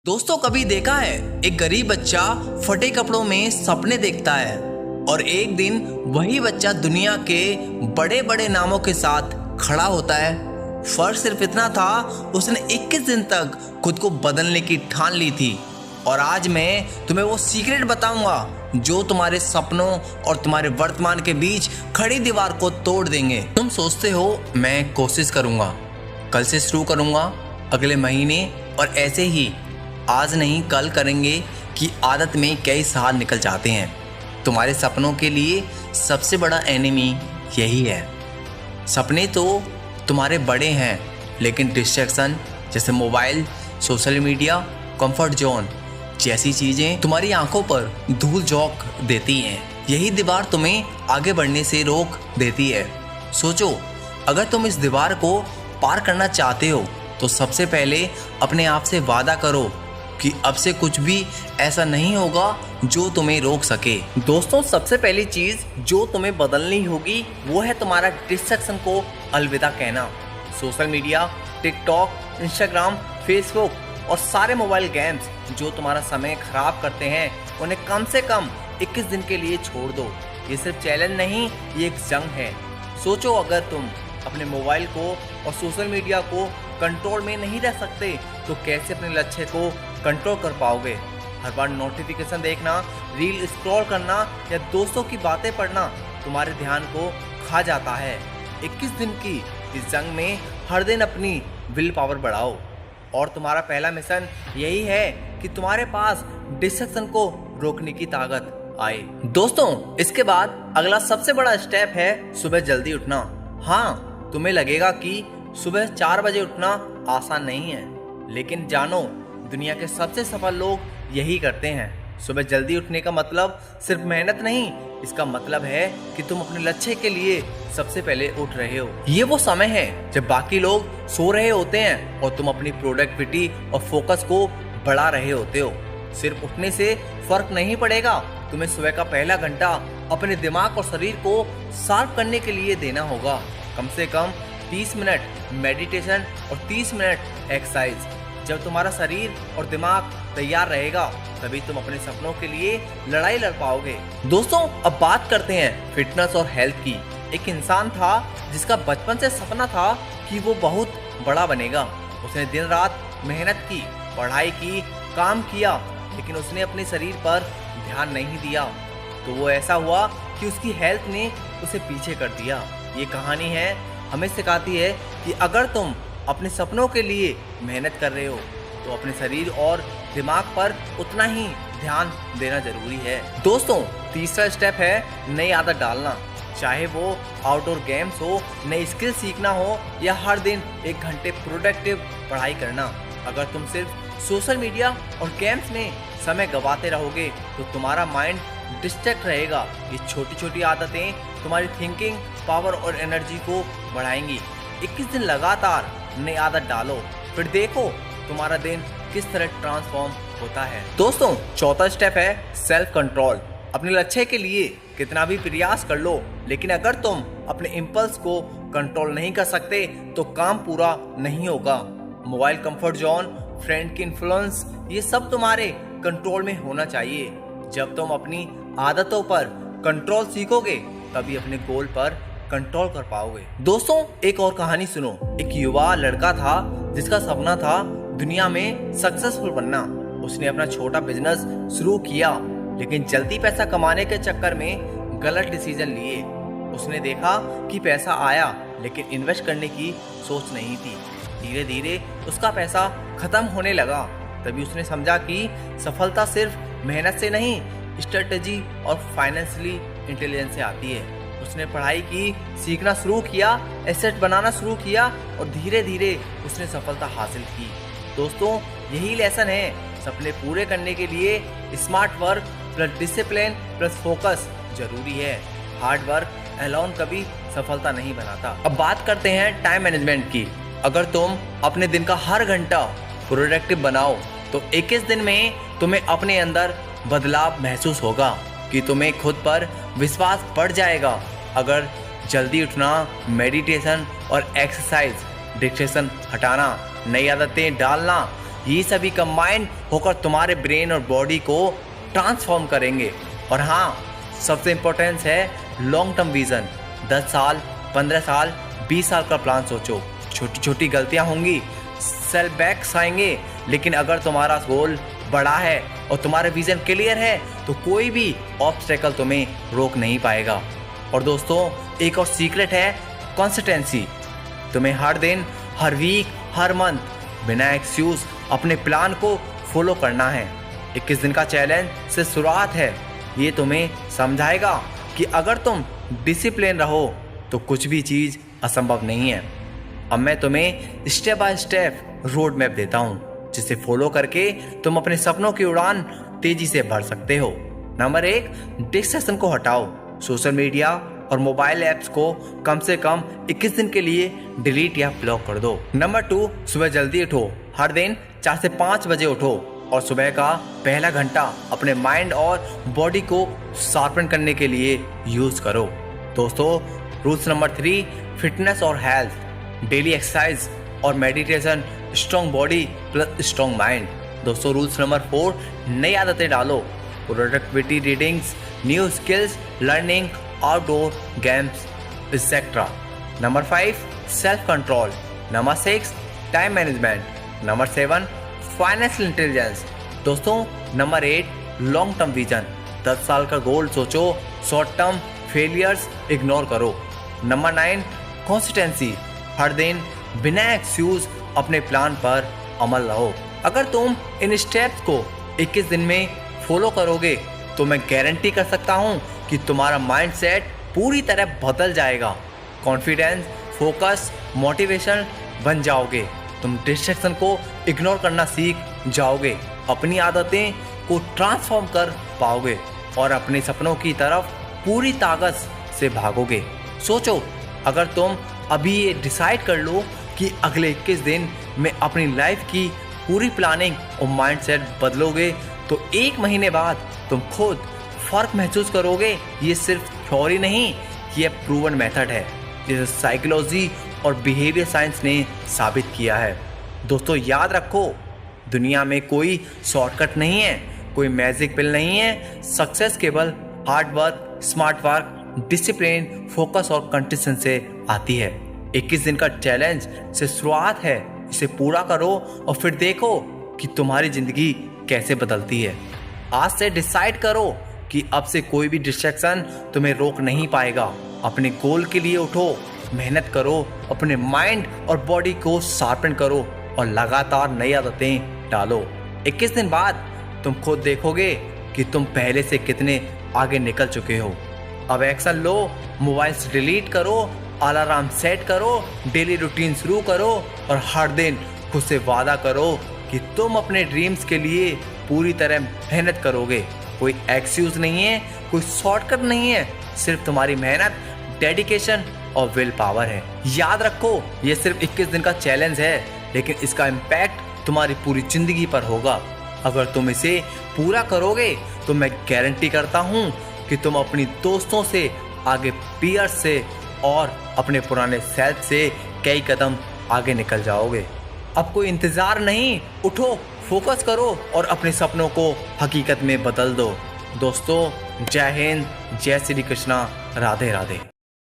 दोस्तों कभी देखा है एक गरीब बच्चा फटे कपड़ों में सपने देखता है और एक दिन वही बच्चा दुनिया के बड़े बड़े नामों के साथ खड़ा होता है। फर्क सिर्फ इतना था, उसने 21 दिन तक खुद को बदलने की ठान ली थी। और आज मैं तुम्हें वो सीक्रेट बताऊंगा जो तुम्हारे सपनों और तुम्हारे वर्तमान के बीच खड़ी दीवार को तोड़ देंगे। तुम सोचते हो मैं कोशिश करूंगा, कल से शुरू करूंगा, अगले महीने, और ऐसे ही आज नहीं कल करेंगे कि आदत में कई साल निकल जाते हैं। तुम्हारे सपनों के लिए सबसे बड़ा एनिमी यही है। सपने तो तुम्हारे बड़े हैं, लेकिन डिस्ट्रैक्शन जैसे mobile, social media, comfort zone जैसी चीज़ें तुम्हारी आंखों पर धूल झोंक देती हैं। यही दीवार तुम्हें आगे बढ़ने से रोक देती है। सोचो, अगर तुम इस दीवार को पार करना चाहते हो तो सबसे पहले अपने आप से वादा करो कि अब से कुछ भी ऐसा नहीं होगा जो तुम्हें रोक सके। दोस्तों, सबसे पहली चीज जो तुम्हें बदलनी होगी वो है तुम्हारा डिस्ट्रैक्शन को अलविदा कहना। Social media, TikTok, Instagram, Facebook और सारे मोबाइल गेम्स जो तुम्हारा समय खराब करते हैं, उन्हें कम से कम 21 दिन के लिए छोड़ दो। ये सिर्फ चैलेंज नहीं, ये एक जंग है। सोचो, अगर तुम अपने मोबाइल को और सोशल मीडिया को कंट्रोल में नहीं रख सकते तो कैसे अपने लक्ष्य को कंट्रोल कर पाओगे। हर बार नोटिफिकेशन देखना, रील स्क्रॉल करना या दोस्तों की बातें पढ़ना तुम्हारे ध्यान को खा जाता है। 21 दिन की इस जंग में हर दिन अपनी विल पावर बढ़ाओ और तुम्हारा पहला मिशन यही है कि तुम्हारे पास डिस्ट्रैक्शन को रोकने की ताकत आए। दोस्तों, इसके बाद अगला सबसे बड़ा स्टेप है सुबह जल्दी उठना। हाँ, तुम्हें लगेगा कि सुबह 4 बजे उठना आसान नहीं है, लेकिन जानो, दुनिया के सबसे सफल लोग यही करते हैं। सुबह जल्दी उठने का मतलब सिर्फ मेहनत नहीं, इसका मतलब है कि तुम अपने लक्ष्य के लिए सबसे पहले उठ रहे हो। ये वो समय है जब बाकी लोग सो रहे होते हैं और तुम अपनी प्रोडक्टिविटी और फोकस को बढ़ा रहे होते हो। सिर्फ उठने से फर्क नहीं पड़ेगा, तुम्हें सुबह का पहला घंटा अपने दिमाग और शरीर को शार्प करने के लिए देना होगा। कम से कम 30 मिनट मेडिटेशन और 30 मिनट एक्सरसाइज। जब तुम्हारा शरीर और दिमाग तैयार रहेगा तभी तुम अपने सपनों के लिए लड़ाई लड़ पाओगे। दोस्तों, अब बात करते हैं फिटनेस और हेल्थ की। एक इंसान था जिसका बचपन से सपना था कि वो बहुत बड़ा बनेगा। उसने दिन रात मेहनत की, पढ़ाई की, काम किया, लेकिन उसने अपने शरीर पर ध्यान नहीं दिया। तो वो ऐसा हुआ कि उसकी हेल्थ ने उसे पीछे कर दिया। ये कहानी है हमें सिखाती है कि अगर तुम अपने सपनों के लिए मेहनत कर रहे हो तो अपने शरीर और दिमाग पर उतना ही ध्यान देना जरूरी है। दोस्तों, तीसरा स्टेप है नई आदत डालना। चाहे वो आउटडोर गेम्स हो, नई स्किल सीखना हो या हर दिन 1 घंटे प्रोडक्टिव पढ़ाई करना। अगर तुम सिर्फ सोशल मीडिया और गेम्स में समय गंवाते रहोगे तो तुम्हारा माइंड डिस्ट्रैक्ट रहेगा। ये छोटी छोटी आदतें तुम्हारी थिंकिंग पावर और एनर्जी को बढ़ाएंगी। 21 दिन लगातार नई आदत डालो, फिर देखो तुम्हारा दिन किस तरह ट्रांसफॉर्म होता है। दोस्तों, चौथा स्टेप है सेल्फ कंट्रोल। अपने लक्ष्य के लिए कितना भी प्रयास कर लो, लेकिन अगर तुम अपने इम्पल्स को कंट्रोल नहीं कर सकते तो काम पूरा नहीं होगा। मोबाइल, कंफर्ट जोन, फ्रेंड की इन्फ्लुएंस, ये सब तुम्हारे कंट्रोल में होना चाहिए। जब तुम अपनी आदतों पर कंट्रोल सीखोगे तभी अपने गोल पर कंट्रोल कर पाओगे। दोस्तों, एक और कहानी सुनो। एक युवा लड़का था जिसका सपना था दुनिया में सक्सेसफुल बनना। उसने अपना छोटा बिजनेस शुरू किया, लेकिन जल्दी पैसा कमाने के चक्कर में गलत डिसीजन लिए। उसने देखा कि पैसा आया, लेकिन इन्वेस्ट करने की सोच नहीं थी। धीरे धीरे उसका पैसा खत्म होने लगा। तभी उसने समझा कि सफलता सिर्फ मेहनत से नहीं, स्ट्रेटेजी और फाइनेंशियली इंटेलिजेंस से आती है। उसने पढ़ाई की, सीखना शुरू किया, एसेट बनाना शुरू किया और धीरे धीरे उसने सफलता हासिल की। दोस्तों, यही लेसन है, सपने पूरे करने के लिए smart work plus discipline plus focus जरूरी है। हार्ड वर्क अलोन कभी सफलता नहीं बनाता। अब बात करते हैं टाइम मैनेजमेंट की। अगर तुम अपने दिन का हर घंटा प्रोडक्टिव बनाओ तो 21 दिन में तुम्हें अपने अंदर बदलाव महसूस होगा कि तुम्हें खुद पर विश्वास बढ़ जाएगा। अगर जल्दी उठना, मेडिटेशन और एक्सरसाइज, डिस्ट्रैक्शन हटाना, नई आदतें डालना, ये सभी कंबाइंड होकर तुम्हारे ब्रेन और बॉडी को ट्रांसफॉर्म करेंगे। और हाँ, सबसे इम्पोर्टेंस है लॉन्ग टर्म विजन। 10 साल, 15 साल, 20 साल का प्लान सोचो। छोटी छोटी गलतियां होंगी, सेटबैक्स आएंगे, लेकिन अगर तुम्हारा गोल बड़ा है और तुम्हारा विजन क्लियर है तो कोई भी ऑब्स्टेकल तुम्हें रोक नहीं पाएगा। और दोस्तों, एक और सीक्रेट है कंसिस्टेंसी। तुम्हें हर दिन, हर वीक, हर मंथ बिना एक्सक्यूज अपने प्लान को फॉलो करना है। 21 दिन का चैलेंज से शुरुआत है। ये तुम्हें समझाएगा कि अगर तुम डिसिप्लिन रहो तो कुछ भी चीज़ असंभव नहीं है। अब मैं तुम्हें step by step road map देता हूँ, जिसे फॉलो करके तुम अपने सपनों की उड़ान तेजी से भर सकते हो। नंबर 1, डिस्ट्रैक्शन को हटाओ। सोशल मीडिया और मोबाइल ऐप्स को कम से कम 21 दिन के लिए डिलीट या ब्लॉक कर दो। नंबर 2, सुबह जल्दी उठो। हर दिन 4 से 5 बजे उठो और सुबह का पहला घंटा अपने माइंड और बॉडी को शार्पन करने के लिए यूज करो। दोस्तों, रूल्स नंबर 3, फिटनेस और हेल्थ। डेली एक्सरसाइज और meditation, strong body plus strong mind. दोस्तों, रूल्स नंबर 4, नई आदतें डालो। Productivity readings, new skills learning, outdoor games etcetera. Number 5, self control. Number 6, time management. Number 7, financial intelligence. दोस्तों, number 8, long term vision. 10 साल का goal सोचो, short term failures ignore करो। Number 9, consistency. हर दिन बिना एक्सक्यूज अपने प्लान पर अमल रहो। अगर तुम इन स्टेप्स को 21 दिन में फॉलो करोगे तो मैं गारंटी कर सकता हूँ कि तुम्हारा माइंडसेट पूरी तरह बदल जाएगा। कॉन्फिडेंस, फोकस, मोटिवेशन बन जाओगे। तुम डिस्ट्रैक्शन को इग्नोर करना सीख जाओगे, अपनी आदतें को ट्रांसफॉर्म कर पाओगे और अपने सपनों की तरफ पूरी ताकत से भागोगे। सोचो, अगर तुम अभी ये डिसाइड कर लो कि अगले 21 दिन में अपनी लाइफ की पूरी प्लानिंग और माइंडसेट बदलोगे तो 1 महीने बाद तुम खुद फर्क महसूस करोगे। ये सिर्फ थ्योरी नहीं, ये प्रूवन मेथड है जिसे साइकोलॉजी और बिहेवियर साइंस ने साबित किया है। दोस्तों, याद रखो, दुनिया में कोई शॉर्टकट नहीं है, कोई मैजिक पिल नहीं है। सक्सेस केवल hard work, smart work, discipline, focus और कंसिस्टेंसी से आती है। 21 दिन का चैलेंज से शुरुआत है, इसे पूरा करो और फिर देखो कि तुम्हारी जिंदगी कैसे बदलती है। आज से डिसाइड करो कि अब से कोई भी डिस्ट्रैक्शन तुम्हें रोक नहीं पाएगा। अपने गोल के लिए उठो, मेहनत करो, अपने माइंड और बॉडी को शार्पन करो और लगातार नई आदतें डालो। 21 दिन बाद तुम खुद देखोगे कि तुम पहले से कितने आगे निकल चुके हो। अब एक्शन लो, मोबाइल से डिलीट करो, अलार्म सेट करो, डेली रूटीन शुरू करो और हर दिन खुद से वादा करो कि तुम अपने ड्रीम्स के लिए पूरी तरह मेहनत करोगे। कोई एक्सक्यूज नहीं है, कोई शॉर्टकट नहीं है, सिर्फ तुम्हारी मेहनत, डेडिकेशन और विल पावर है। याद रखो, ये सिर्फ 21 दिन का चैलेंज है, लेकिन इसका इम्पैक्ट तुम्हारी पूरी जिंदगी पर होगा। अगर तुम इसे पूरा करोगे तो मैं गारंटी करता हूँ कि तुम अपनी दोस्तों से, आगे पीयर्स से और अपने पुराने सेल्फ से कई कदम आगे निकल जाओगे। अब कोई इंतजार नहीं, उठो, फोकस करो और अपने सपनों को हकीकत में बदल दो। दोस्तों, जय हिंद, जय श्री कृष्णा, राधे राधे।